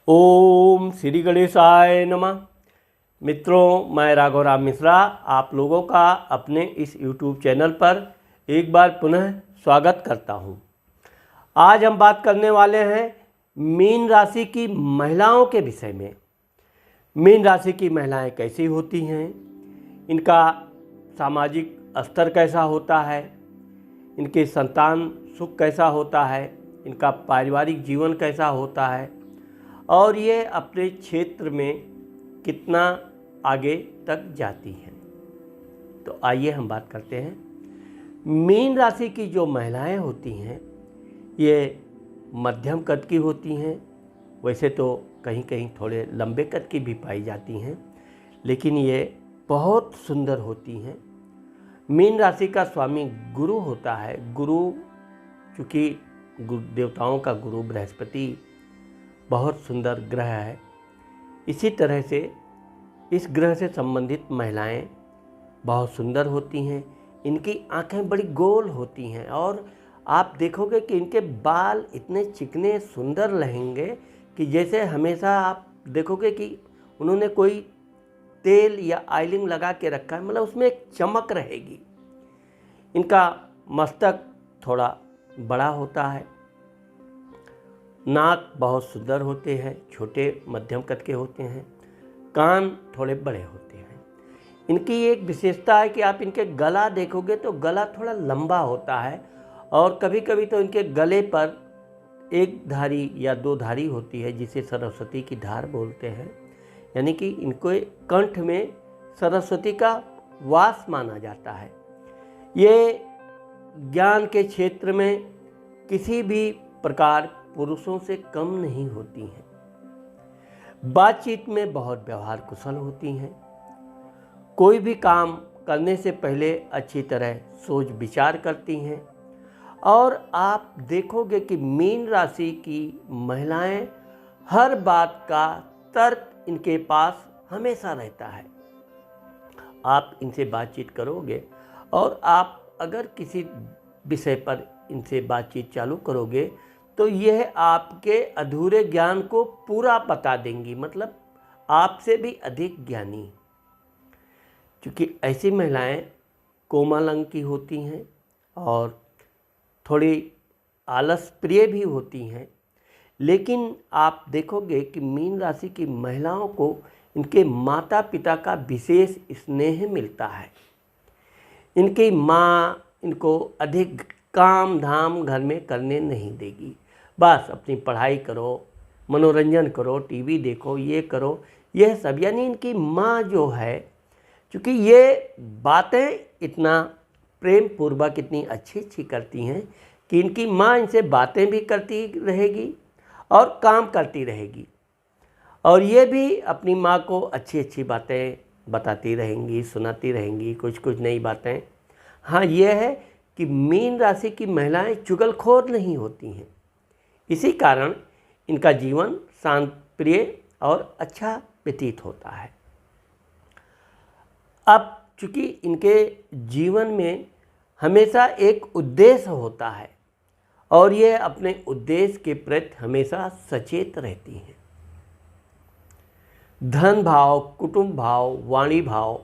ओम श्री गणेशाय नमः। मित्रों, मैं राघव राम मिश्रा आप लोगों का अपने इस YouTube चैनल पर एक बार पुनः स्वागत करता हूं। आज हम बात करने वाले हैं मीन राशि की महिलाओं के विषय में। मीन राशि की महिलाएं कैसी होती हैं, इनका सामाजिक स्तर कैसा होता है, इनके संतान सुख कैसा होता है, इनका पारिवारिक जीवन कैसा होता है और ये अपने क्षेत्र में कितना आगे तक जाती हैं। तो आइए हम बात करते हैं। मीन राशि की जो महिलाएं होती हैं ये मध्यम कद की होती हैं। वैसे तो कहीं कहीं थोड़े लंबे कद की भी पाई जाती हैं, लेकिन ये बहुत सुंदर होती हैं। मीन राशि का स्वामी गुरु होता है। गुरु, चूँकि देवताओं का गुरु बृहस्पति बहुत सुंदर ग्रह है, इसी तरह से इस ग्रह से संबंधित महिलाएं बहुत सुंदर होती हैं। इनकी आंखें बड़ी गोल होती हैं और आप देखोगे कि इनके बाल इतने चिकने सुंदर रहेंगे कि जैसे हमेशा आप देखोगे कि उन्होंने कोई तेल या ऑयलिंग लगा के रखा है, मतलब उसमें एक चमक रहेगी। इनका मस्तक थोड़ा बड़ा होता है, नाक बहुत सुंदर होते हैं, छोटे मध्यम कद के होते हैं, कान थोड़े बड़े होते हैं। इनकी एक विशेषता है कि आप इनके गला देखोगे तो गला थोड़ा लंबा होता है और कभी कभी तो इनके गले पर एक धारी या दो धारी होती है, जिसे सरस्वती की धार बोलते हैं। यानी कि इनको कंठ में सरस्वती का वास माना जाता है। ये ज्ञान के क्षेत्र में किसी भी प्रकार पुरुषों से कम नहीं होती हैं। बातचीत में बहुत व्यवहार कुशल होती हैं। कोई भी काम करने से पहले अच्छी तरह सोच विचार करती हैं और आप देखोगे कि मीन राशि की महिलाएं हर बात का तर्क इनके पास हमेशा रहता है। आप इनसे बातचीत करोगे और आप अगर किसी विषय पर इनसे बातचीत चालू करोगे तो यह आपके अधूरे ज्ञान को पूरा बता देंगी, मतलब आपसे भी अधिक ज्ञानी। क्योंकि ऐसी महिलाएं कोमल अंग की होती हैं और थोड़ी आलस प्रिय भी होती हैं, लेकिन आप देखोगे कि मीन राशि की महिलाओं को इनके माता पिता का विशेष स्नेह मिलता है। इनकी माँ इनको अधिक काम धाम घर में करने नहीं देगी। बस अपनी पढ़ाई करो, मनोरंजन करो, टीवी देखो, ये करो, यह सब। यानी इनकी माँ जो है, क्योंकि ये बातें इतना प्रेम पूर्वक इतनी अच्छी अच्छी करती हैं कि इनकी माँ इनसे बातें भी करती रहेगी और काम करती रहेगी और ये भी अपनी माँ को अच्छी अच्छी बातें बताती रहेंगी, सुनाती रहेंगी, कुछ कुछ नई बातें। हाँ, ये है कि मीन राशि की महिलाएं चुगलखोर नहीं होती हैं। इसी कारण इनका जीवन शांत प्रिय और अच्छा व्यतीत होता है। अब चूँकि इनके जीवन में हमेशा एक उद्देश्य होता है और ये अपने उद्देश्य के प्रति हमेशा सचेत रहती हैं। धन भाव, कुटुंब भाव, वाणी भाव।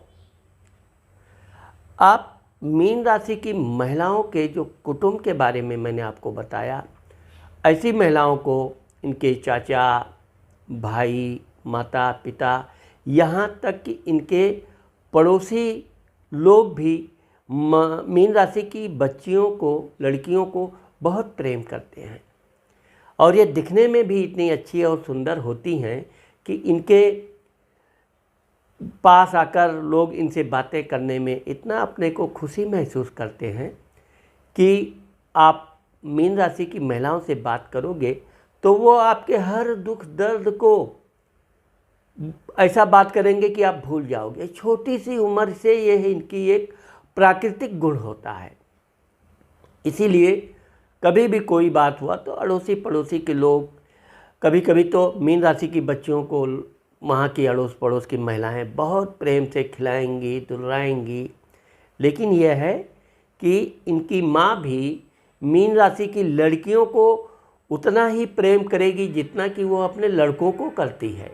आप मीन राशि की महिलाओं के जो कुटुंब के बारे में मैंने आपको बताया, ऐसी महिलाओं को इनके चाचा, भाई, माता पिता, यहाँ तक कि इनके पड़ोसी लोग भी मीन राशि की बच्चियों को, लड़कियों को बहुत प्रेम करते हैं और ये दिखने में भी इतनी अच्छी और सुंदर होती हैं कि इनके पास आकर लोग इनसे बातें करने में इतना अपने को खुशी महसूस करते हैं कि आप मीन राशि की महिलाओं से बात करोगे तो वो आपके हर दुख दर्द को ऐसा बात करेंगे कि आप भूल जाओगे। छोटी सी उम्र से यह इनकी एक प्राकृतिक गुण होता है। इसीलिए कभी भी कोई बात हुआ तो अड़ोसी पड़ोसी के लोग, कभी कभी तो मीन राशि की बच्चियों को वहाँ की अड़ोस पड़ोस की महिलाएं बहुत प्रेम से खिलाएंगी, दुलाएंगी। लेकिन यह है कि इनकी माँ भी मीन राशि की लड़कियों को उतना ही प्रेम करेगी जितना कि वो अपने लड़कों को करती है।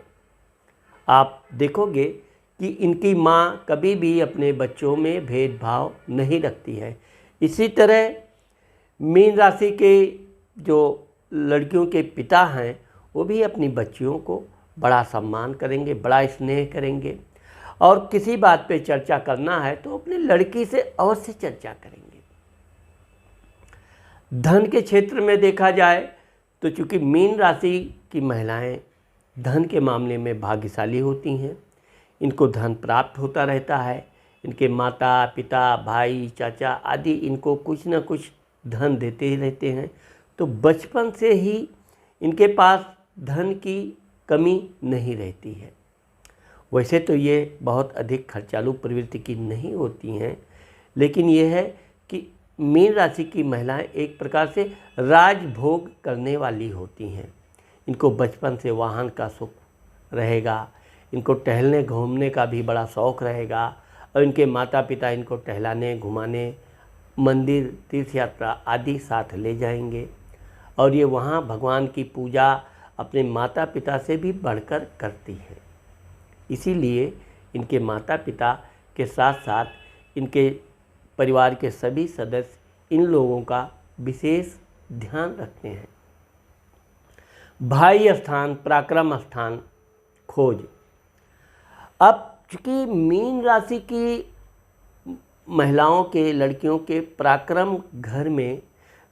आप देखोगे कि इनकी माँ कभी भी अपने बच्चों में भेदभाव नहीं रखती है। इसी तरह मीन राशि के जो लड़कियों के पिता हैं वो भी अपनी बच्चियों को बड़ा सम्मान करेंगे, बड़ा स्नेह करेंगे, और किसी बात पे चर्चा करना है तो अपनी लड़की से अवश्य चर्चा करेंगे। धन के क्षेत्र में देखा जाए तो चूँकि मीन राशि की महिलाएं धन के मामले में भाग्यशाली होती हैं, इनको धन प्राप्त होता रहता है। इनके माता पिता, भाई, चाचा आदि इनको कुछ न कुछ धन देते ही रहते हैं, तो बचपन से ही इनके पास धन की कमी नहीं रहती है। वैसे तो ये बहुत अधिक खर्चालू प्रवृत्ति की नहीं होती हैं, लेकिन ये है कि मीन राशि की महिलाएं एक प्रकार से राजभोग करने वाली होती हैं। इनको बचपन से वाहन का सुख रहेगा, इनको टहलने घूमने का भी बड़ा शौक़ रहेगा, और इनके माता पिता इनको टहलाने घुमाने, मंदिर, तीर्थ यात्रा आदि साथ ले जाएंगे, और ये वहाँ भगवान की पूजा अपने माता पिता से भी बढ़कर करती है। इसीलिए इनके माता पिता के साथ साथ इनके परिवार के सभी सदस्य इन लोगों का विशेष ध्यान रखते हैं। भाई स्थान, पराक्रम स्थान, खोज। अब चूँकि मीन राशि की महिलाओं के, लड़कियों के पराक्रम घर में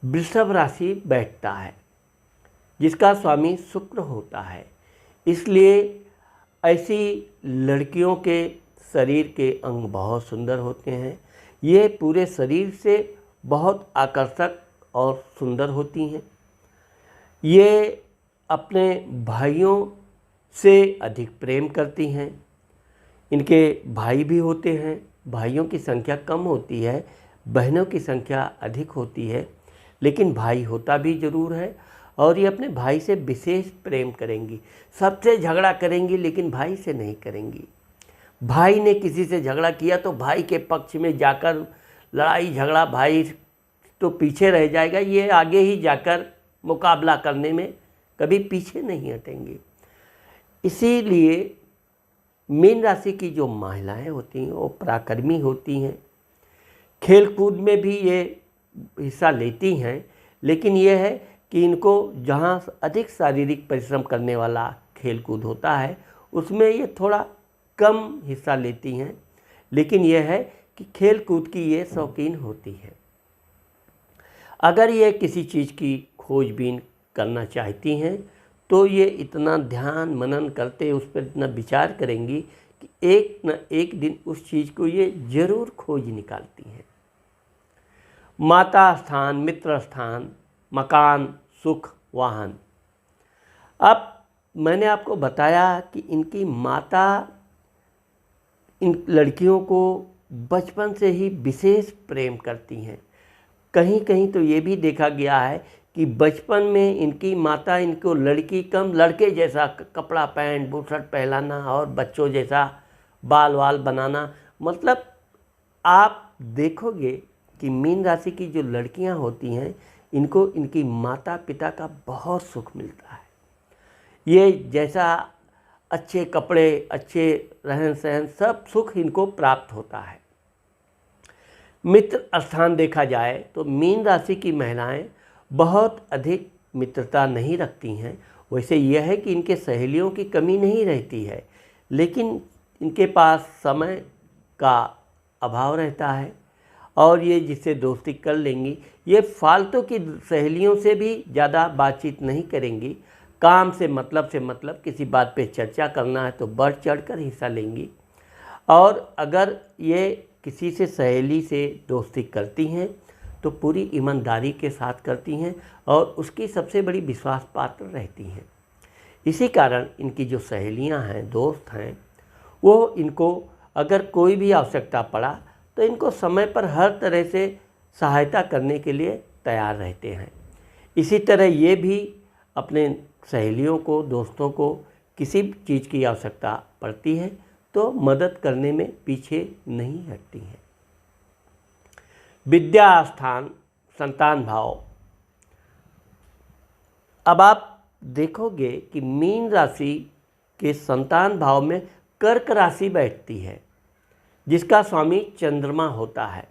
वृषभ राशि बैठता है, जिसका स्वामी शुक्र होता है। इसलिए ऐसी लड़कियों के शरीर के अंग बहुत सुंदर होते हैं। ये पूरे शरीर से बहुत आकर्षक और सुंदर होती हैं। ये अपने भाइयों से अधिक प्रेम करती हैं। इनके भाई भी होते हैं, भाइयों की संख्या कम होती है, बहनों की संख्या अधिक होती है, लेकिन भाई होता भी ज़रूर है, और ये अपने भाई से विशेष प्रेम करेंगी। सबसे झगड़ा करेंगी लेकिन भाई से नहीं करेंगी। भाई ने किसी से झगड़ा किया तो भाई के पक्ष में जाकर लड़ाई झगड़ा, भाई तो पीछे रह जाएगा, ये आगे ही जाकर मुकाबला करने में कभी पीछे नहीं हटेंगे। इसीलिए मीन राशि की जो महिलाएं होती हैं वो पराक्रमी होती हैं। खेल कूद में भी ये हिस्सा लेती हैं, लेकिन ये है कि इनको जहाँ अधिक शारीरिक परिश्रम करने वाला खेल कूद होता है उसमें ये थोड़ा कम हिस्सा लेती हैं, लेकिन यह है कि खेल कूद की ये शौकीन होती है। अगर ये किसी चीज़ की खोजबीन करना चाहती हैं तो ये इतना ध्यान मनन करते, उस पर इतना विचार करेंगी कि एक न एक दिन उस चीज़ को ये ज़रूर खोज निकालती हैं। माता स्थान, मित्र स्थान, मकान, सुख, वाहन। अब मैंने आपको बताया कि इनकी माता इन लड़कियों को बचपन से ही विशेष प्रेम करती हैं। कहीं कहीं तो ये भी देखा गया है कि बचपन में इनकी माता इनको लड़की कम लड़के जैसा कपड़ा, पैंट, बुशर्ट पहनाना और बच्चों जैसा बाल वाल बनाना। मतलब आप देखोगे कि मीन राशि की जो लड़कियां होती हैं इनको इनकी माता पिता का बहुत सुख मिलता है। ये जैसा अच्छे कपड़े, अच्छे रहन सहन, सब सुख इनको प्राप्त होता है। मित्र स्थान देखा जाए तो मीन राशि की महिलाएं बहुत अधिक मित्रता नहीं रखती हैं। वैसे यह है कि इनके सहेलियों की कमी नहीं रहती है, लेकिन इनके पास समय का अभाव रहता है, और ये जिससे दोस्ती कर लेंगी ये फालतू की सहेलियों से भी ज़्यादा बातचीत नहीं करेंगी। काम से मतलब किसी बात पे चर्चा करना है तो बढ़ चढ़ कर हिस्सा लेंगी। और अगर ये किसी से सहेली से दोस्ती करती हैं तो पूरी ईमानदारी के साथ करती हैं और उसकी सबसे बड़ी विश्वास पात्र रहती हैं। इसी कारण इनकी जो सहेलियां हैं, दोस्त हैं, वो इनको अगर कोई भी आवश्यकता पड़ा तो इनको समय पर हर तरह से सहायता करने के लिए तैयार रहते हैं। इसी तरह ये भी अपने सहेलियों को, दोस्तों को किसी चीज़ की आवश्यकता पड़ती है तो मदद करने में पीछे नहीं हटती हैं। विद्या स्थान, संतान भाव। अब आप देखोगे कि मीन राशि के संतान भाव में कर्क राशि बैठती है, जिसका स्वामी चंद्रमा होता है।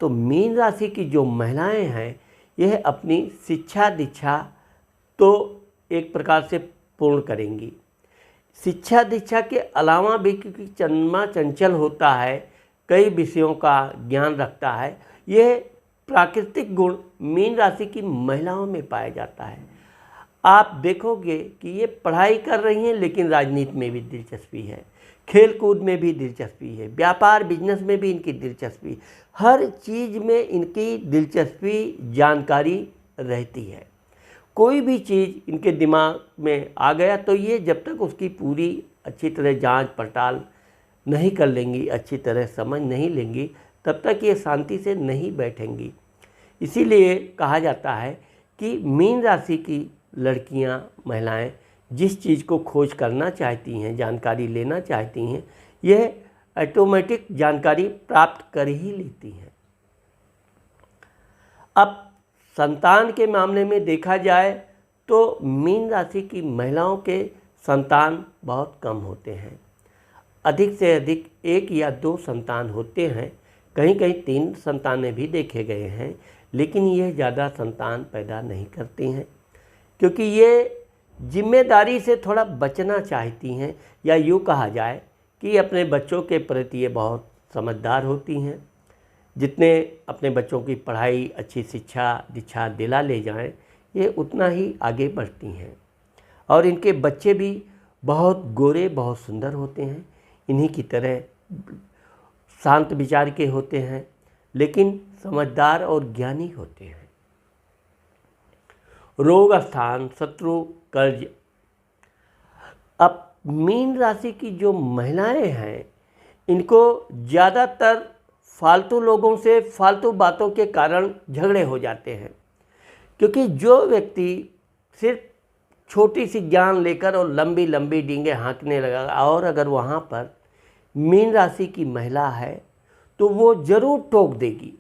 तो मीन राशि की जो महिलाएं हैं, यह अपनी शिक्षा दीक्षा तो एक प्रकार से पूर्ण करेंगी। शिक्षा दीक्षा के अलावा भी, क्योंकि चंद्रमा चंचल होता है, कई विषयों का ज्ञान रखता है, यह प्राकृतिक गुण मीन राशि की महिलाओं में पाया जाता है। आप देखोगे कि ये पढ़ाई कर रही हैं, लेकिन राजनीति में भी दिलचस्पी है, खेल कूद में भी दिलचस्पी है, व्यापार बिजनेस में भी इनकी दिलचस्पी, हर चीज़ में इनकी दिलचस्पी, जानकारी रहती है। कोई भी चीज़ इनके दिमाग में आ गया तो ये जब तक उसकी पूरी अच्छी तरह जांच पड़ताल नहीं कर लेंगी, अच्छी तरह समझ नहीं लेंगी, तब तक ये शांति से नहीं बैठेंगी। इसीलिए कहा जाता है कि मीन राशि की लड़कियां, महिलाएं जिस चीज़ को खोज करना चाहती हैं, जानकारी लेना चाहती हैं, यह ऑटोमेटिक जानकारी प्राप्त कर ही लेती हैं। अब संतान के मामले में देखा जाए तो मीन राशि की महिलाओं के संतान बहुत कम होते हैं। अधिक से अधिक 1 या 2 संतान होते हैं, कहीं कहीं 3 संतानें भी देखे गए हैं, लेकिन ये ज़्यादा संतान पैदा नहीं करती हैं, क्योंकि ये जिम्मेदारी से थोड़ा बचना चाहती हैं, या यूँ कहा जाए कि अपने बच्चों के प्रति ये बहुत समझदार होती हैं। जितने अपने बच्चों की पढ़ाई, अच्छी शिक्षा दीक्षा दिला ले जाएं, ये उतना ही आगे बढ़ती हैं। और इनके बच्चे भी बहुत गोरे, बहुत सुंदर होते हैं, इन्हीं की तरह शांत विचार के होते हैं, लेकिन समझदार और ज्ञानी होते हैं। रोग स्थान, शत्रु, कर्ज। अब मीन राशि की जो महिलाएं हैं, इनको ज़्यादातर फालतू लोगों से फालतू बातों के कारण झगड़े हो जाते हैं, क्योंकि जो व्यक्ति सिर्फ छोटी सी ज्ञान लेकर और लंबी लंबी डींगे हाँकने लगा, और अगर वहाँ पर मीन राशि की महिला है तो वो ज़रूर टोक देगी,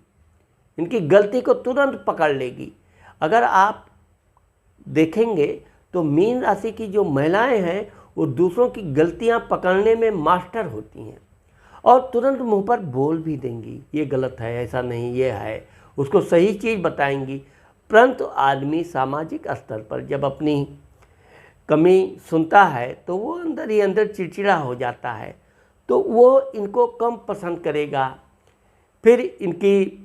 इनकी गलती को तुरंत पकड़ लेगी। अगर आप देखेंगे तो मीन राशि की जो महिलाएं हैं, वो दूसरों की गलतियां पकड़ने में मास्टर होती हैं, और तुरंत मुंह पर बोल भी देंगी, ये गलत है, ऐसा नहीं, ये है, उसको सही चीज़ बताएंगी। परंतु आदमी सामाजिक स्तर पर जब अपनी कमी सुनता है तो वो अंदर ही अंदर चिड़चिड़ा हो जाता है, तो वो इनको कम पसंद करेगा, फिर इनकी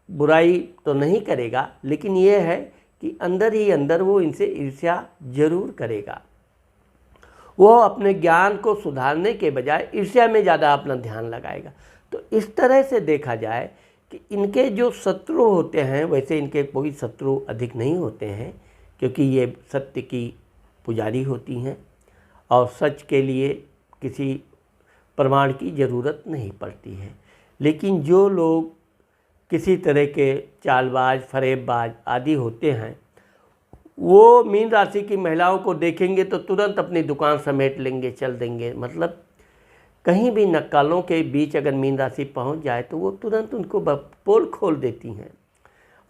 बुराई तो नहीं करेगा, लेकिन ये है कि अंदर ही अंदर वो इनसे ईर्ष्या जरूर करेगा। वो अपने ज्ञान को सुधारने के बजाय ईर्ष्या में ज़्यादा अपना ध्यान लगाएगा। तो इस तरह से देखा जाए कि इनके जो शत्रु होते हैं, वैसे इनके कोई शत्रु अधिक नहीं होते हैं, क्योंकि ये सत्य की पुजारी होती हैं और सच के लिए किसी प्रमाण की ज़रूरत नहीं पड़ती है। लेकिन जो लोग किसी तरह के चालबाज, फरेबबाज आदि होते हैं, वो मीन राशि की महिलाओं को देखेंगे तो तुरंत अपनी दुकान समेट लेंगे, चल देंगे। मतलब कहीं भी नक्कालों के बीच अगर मीन राशि पहुंच जाए तो वो तुरंत उनको पोल खोल देती हैं,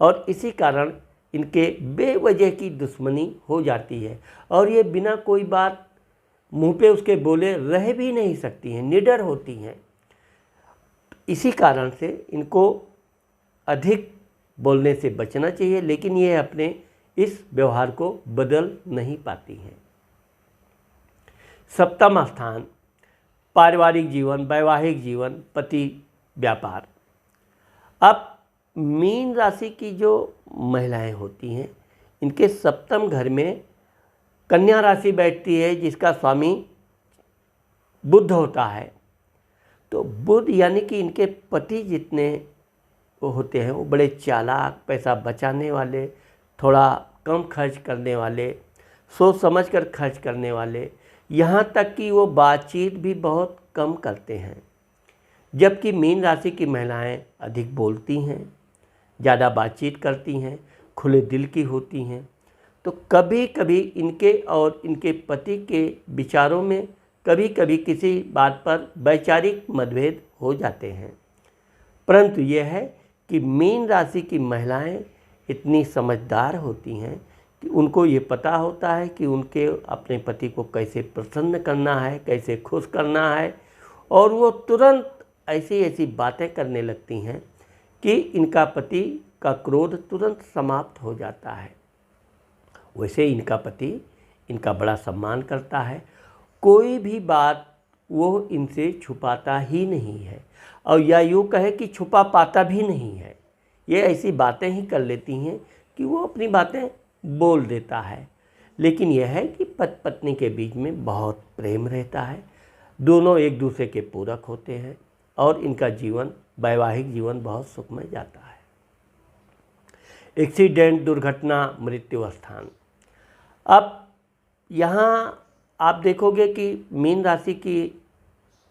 और इसी कारण इनके बेवजह की दुश्मनी हो जाती है, और ये बिना कोई बात मुंह पे उसके बोले रह भी नहीं सकती हैं, निडर होती हैं। इसी कारण से इनको अधिक बोलने से बचना चाहिए, लेकिन ये अपने इस व्यवहार को बदल नहीं पाती हैं। सप्तम स्थान, पारिवारिक जीवन, वैवाहिक जीवन, पति, व्यापार। अब मीन राशि की जो महिलाएं होती हैं, इनके सप्तम घर में कन्या राशि बैठती है, जिसका स्वामी बुध होता है। तो बुध यानी कि इनके पति जितने होते हैं वो बड़े चालाक, पैसा बचाने वाले, थोड़ा कम खर्च करने वाले, सोच समझ कर खर्च करने वाले, यहाँ तक कि वो बातचीत भी बहुत कम करते हैं। जबकि मीन राशि की महिलाएं अधिक बोलती हैं, ज़्यादा बातचीत करती हैं, खुले दिल की होती हैं। तो कभी कभी इनके और इनके पति के विचारों में कभी कभी किसी बात पर वैचारिक मतभेद हो जाते हैं, परंतु यह है कि मीन राशि की महिलाएं इतनी समझदार होती हैं कि कि उनको ये पता होता है कि उनके अपने पति को कैसे प्रसन्न करना है, कैसे खुश करना है, और वो तुरंत ऐसी ऐसी बातें करने लगती हैं कि इनका पति का क्रोध तुरंत समाप्त हो जाता है। वैसे इनका पति इनका बड़ा सम्मान करता है, कोई भी बात वो इनसे छुपाता ही नहीं है, और या यूँ कहे कि छुपा पाता भी नहीं है। ये ऐसी बातें ही कर लेती हैं कि वो अपनी बातें बोल देता है। लेकिन यह है कि पति पत्नी के बीच में बहुत प्रेम रहता है, दोनों एक दूसरे के पूरक होते हैं, और इनका जीवन, वैवाहिक जीवन बहुत सुखमय जाता है। एक्सीडेंट, दुर्घटना, मृत्यु स्थान। अब यहाँ आप देखोगे कि मीन राशि की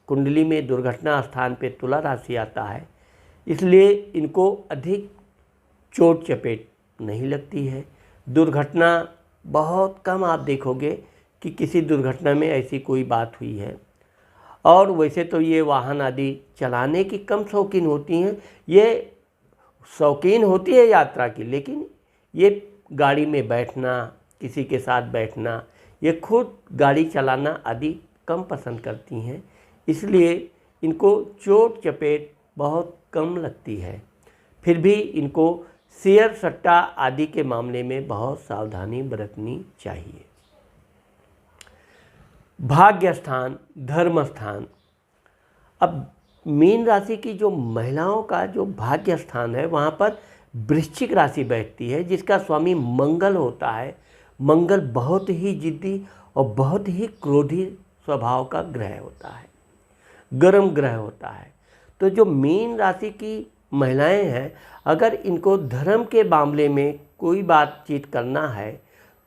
कुंडली में दुर्घटना स्थान पे तुला राशि आता है, इसलिए इनको अधिक चोट चपेट नहीं लगती है। दुर्घटना बहुत कम आप देखोगे कि किसी दुर्घटना में ऐसी कोई बात हुई है। और वैसे तो ये वाहन आदि चलाने की कम शौकीन होती हैं, ये शौकीन होती है यात्रा की, लेकिन ये गाड़ी में बैठना, किसी के साथ बैठना, ये खुद गाड़ी चलाना आदि कम पसंद करती हैं, इसलिए इनको चोट चपेट बहुत कम लगती है। फिर भी इनको शेयर सट्टा आदि के मामले में बहुत सावधानी बरतनी चाहिए। भाग्य स्थान, धर्म स्थान। अब मीन राशि की जो महिलाओं का जो भाग्य स्थान है, वहाँ पर वृश्चिक राशि बैठती है, जिसका स्वामी मंगल होता है। मंगल बहुत ही जिद्दी और बहुत ही क्रोधी स्वभाव का ग्रह होता है, गर्म ग्रह होता है। तो जो मीन राशि की महिलाएं हैं, अगर इनको धर्म के मामले में कोई बातचीत करना है,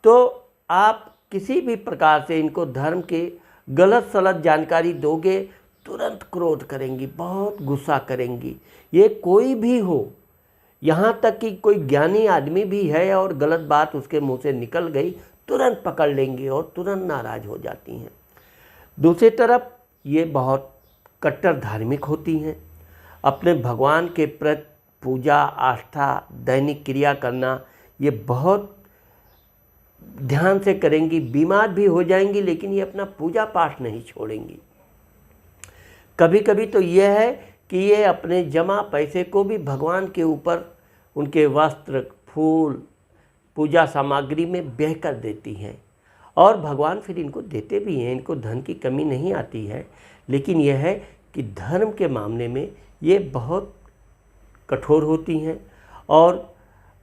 तो आप किसी भी प्रकार से इनको धर्म के गलत सलत जानकारी दोगे, तुरंत क्रोध करेंगी, बहुत गुस्सा करेंगी। ये कोई भी हो, यहाँ तक कि कोई ज्ञानी आदमी भी है और गलत बात उसके मुंह से निकल गई, तुरंत पकड़ लेंगी और तुरंत नाराज़ हो जाती हैं। दूसरी तरफ ये बहुत कट्टर धार्मिक होती हैं, अपने भगवान के प्रति पूजा, आस्था, दैनिक क्रिया करना ये बहुत ध्यान से करेंगी। बीमार भी हो जाएंगी, लेकिन ये अपना पूजा पाठ नहीं छोड़ेंगी। कभी कभी तो यह है कि ये अपने जमा पैसे को भी भगवान के ऊपर, उनके वस्त्र, फूल, पूजा सामग्री में व्यय कर देती हैं, और भगवान फिर इनको देते भी हैं। इनको धन की कमी नहीं आती है। लेकिन यह है कि धर्म के मामले में ये बहुत कठोर होती हैं, और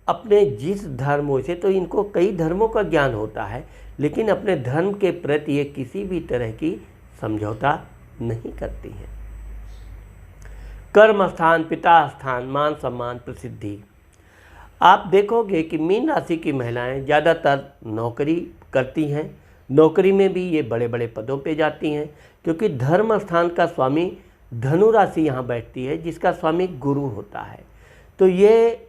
अपने जिस धर्म, वैसे तो इनको कई धर्मों का ज्ञान होता है, लेकिन अपने धर्म के प्रति ये किसी भी तरह की समझौता नहीं करती हैं। कर्म स्थान, पिता स्थान, मान सम्मान, प्रसिद्धि। आप देखोगे कि मीन राशि की महिलाएं ज़्यादातर नौकरी करती हैं। नौकरी में भी ये बड़े बड़े पदों पे जाती हैं, क्योंकि धर्म स्थान का स्वामी धनु राशि यहाँ बैठती है, जिसका स्वामी गुरु होता है। तो ये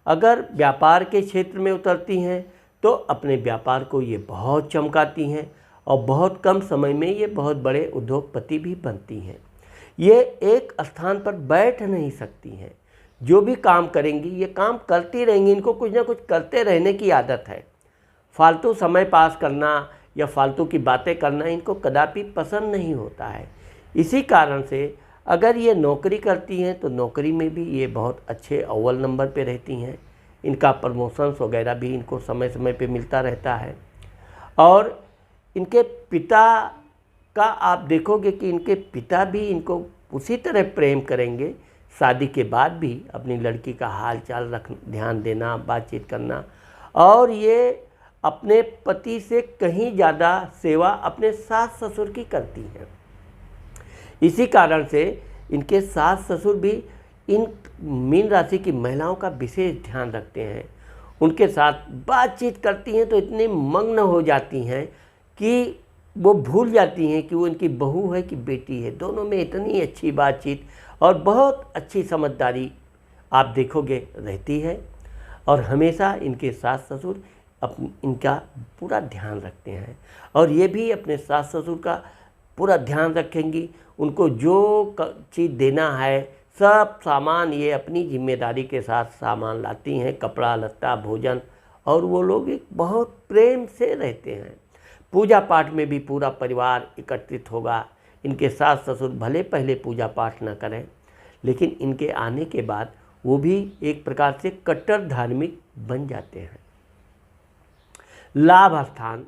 अगर व्यापार के क्षेत्र में उतरती हैं, तो अपने व्यापार को ये बहुत चमकाती हैं, और बहुत कम समय में ये बहुत बड़े उद्योगपति भी बनती हैं। ये एक स्थान पर बैठ नहीं सकती हैं, जो भी काम करेंगी ये काम करती रहेंगी। इनको कुछ ना कुछ करते रहने की आदत है। फालतू समय पास करना या फालतू की बातें करना इनको कदापि पसंद नहीं होता है। इसी कारण से अगर ये नौकरी करती हैं, तो नौकरी में भी ये बहुत अच्छे अव्वल नंबर पे रहती हैं। इनका प्रमोशंस वगैरह भी इनको समय समय पे मिलता रहता है। और इनके पिता का आप देखोगे कि इनके पिता भी इनको उसी तरह प्रेम करेंगे। शादी के बाद भी अपनी लड़की का हाल चाल ध्यान देना, बातचीत करना, और ये अपने पति से कहीं ज़्यादा सेवा अपने सास ससुर की करती हैं। इसी कारण से इनके सास ससुर भी इन मीन राशि की महिलाओं का विशेष ध्यान रखते हैं। उनके साथ बातचीत करती हैं तो इतने मग्न हो जाती हैं कि वो भूल जाती हैं कि वो इनकी बहू है कि बेटी है। दोनों में इतनी अच्छी बातचीत और बहुत अच्छी समझदारी आप देखोगे रहती है, और हमेशा इनके सास ससुर इनका पूरा ध्यान रखते हैं, और ये भी अपने सास ससुर का पूरा ध्यान रखेंगी। उनको जो चीज़ देना है सब सामान ये अपनी जिम्मेदारी के साथ सामान लाती हैं, कपड़ा लत्ता, भोजन और वो लोग एक बहुत प्रेम से रहते हैं। पूजा पाठ में भी पूरा परिवार एकत्रित होगा। इनके सास ससुर भले पहले पूजा पाठ ना करें, लेकिन इनके आने के बाद वो भी एक प्रकार से कट्टर धार्मिक बन जाते हैं। लाभ स्थान,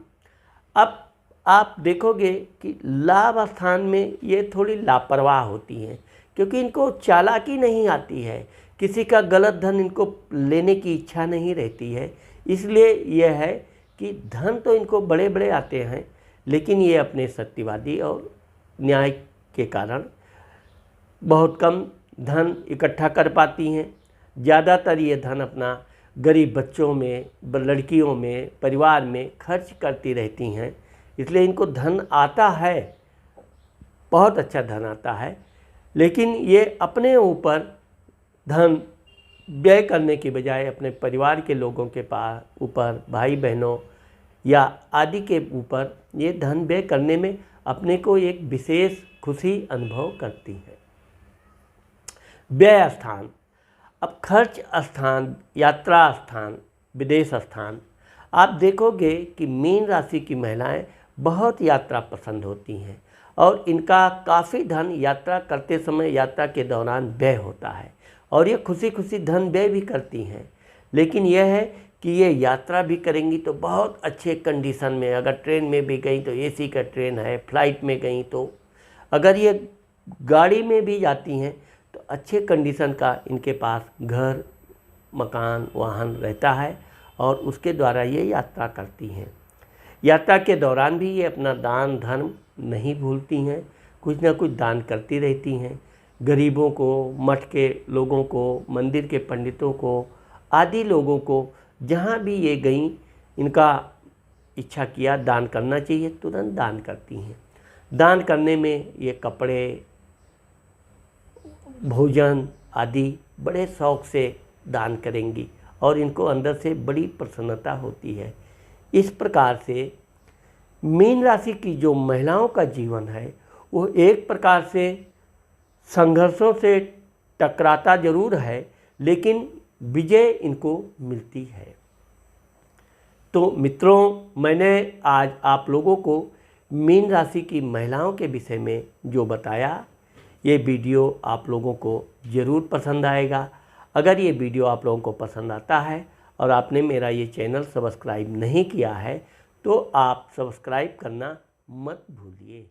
अब आप देखोगे कि लाभ स्थान में ये थोड़ी लापरवाह होती हैं, क्योंकि इनको चालाकी नहीं आती है, किसी का गलत धन इनको लेने की इच्छा नहीं रहती है। इसलिए यह है कि धन तो इनको बड़े बड़े आते हैं, लेकिन ये अपने सत्यवादी और न्याय के कारण बहुत कम धन इकट्ठा कर पाती हैं। ज़्यादातर ये धन अपना गरीब बच्चों में, लड़कियों में, परिवार में खर्च करती रहती हैं। इसलिए इनको धन आता है, बहुत अच्छा धन आता है, लेकिन ये अपने ऊपर धन व्यय करने की बजाय अपने परिवार के लोगों के पास ऊपर, भाई बहनों या आदि के ऊपर ये धन व्यय करने में अपने को एक विशेष खुशी अनुभव करती है। व्यय स्थान, अब खर्च स्थान, यात्रा स्थान, विदेश स्थान, आप देखोगे कि मीन राशि की महिलाएं बहुत यात्रा पसंद होती हैं और इनका काफ़ी धन यात्रा करते समय, यात्रा के दौरान व्यय होता है और ये खुशी खुशी धन व्यय भी करती हैं। लेकिन यह है कि ये यात्रा भी करेंगी तो बहुत अच्छे कंडीशन में, अगर ट्रेन में भी गई तो एसी का ट्रेन है, फ्लाइट में गई तो, अगर ये गाड़ी में भी जाती हैं तो अच्छे कंडीशन का इनके पास घर, मकान, वाहन रहता है और उसके द्वारा ये यात्रा करती हैं। यात्रा के दौरान भी ये अपना दान धर्म नहीं भूलती हैं, कुछ ना कुछ दान करती रहती हैं। गरीबों को, मठ के लोगों को, मंदिर के पंडितों को, आदि लोगों को जहाँ भी ये गईं, इनका इच्छा किया दान करना चाहिए, तुरंत दान करती हैं। दान करने में ये कपड़े, भोजन आदि बड़े शौक़ से दान करेंगी और इनको अंदर से बड़ी प्रसन्नता होती है। इस प्रकार से मीन राशि की जो महिलाओं का जीवन है वो एक प्रकार से संघर्षों से टकराता जरूर है, लेकिन विजय इनको मिलती है। तो मित्रों, मैंने आज आप लोगों को मीन राशि की महिलाओं के विषय में जो बताया, ये वीडियो आप लोगों को ज़रूर पसंद आएगा। अगर ये वीडियो आप लोगों को पसंद आता है और आपने मेरा ये चैनल सब्सक्राइब नहीं किया है तो आप सब्सक्राइब करना मत भूलिए।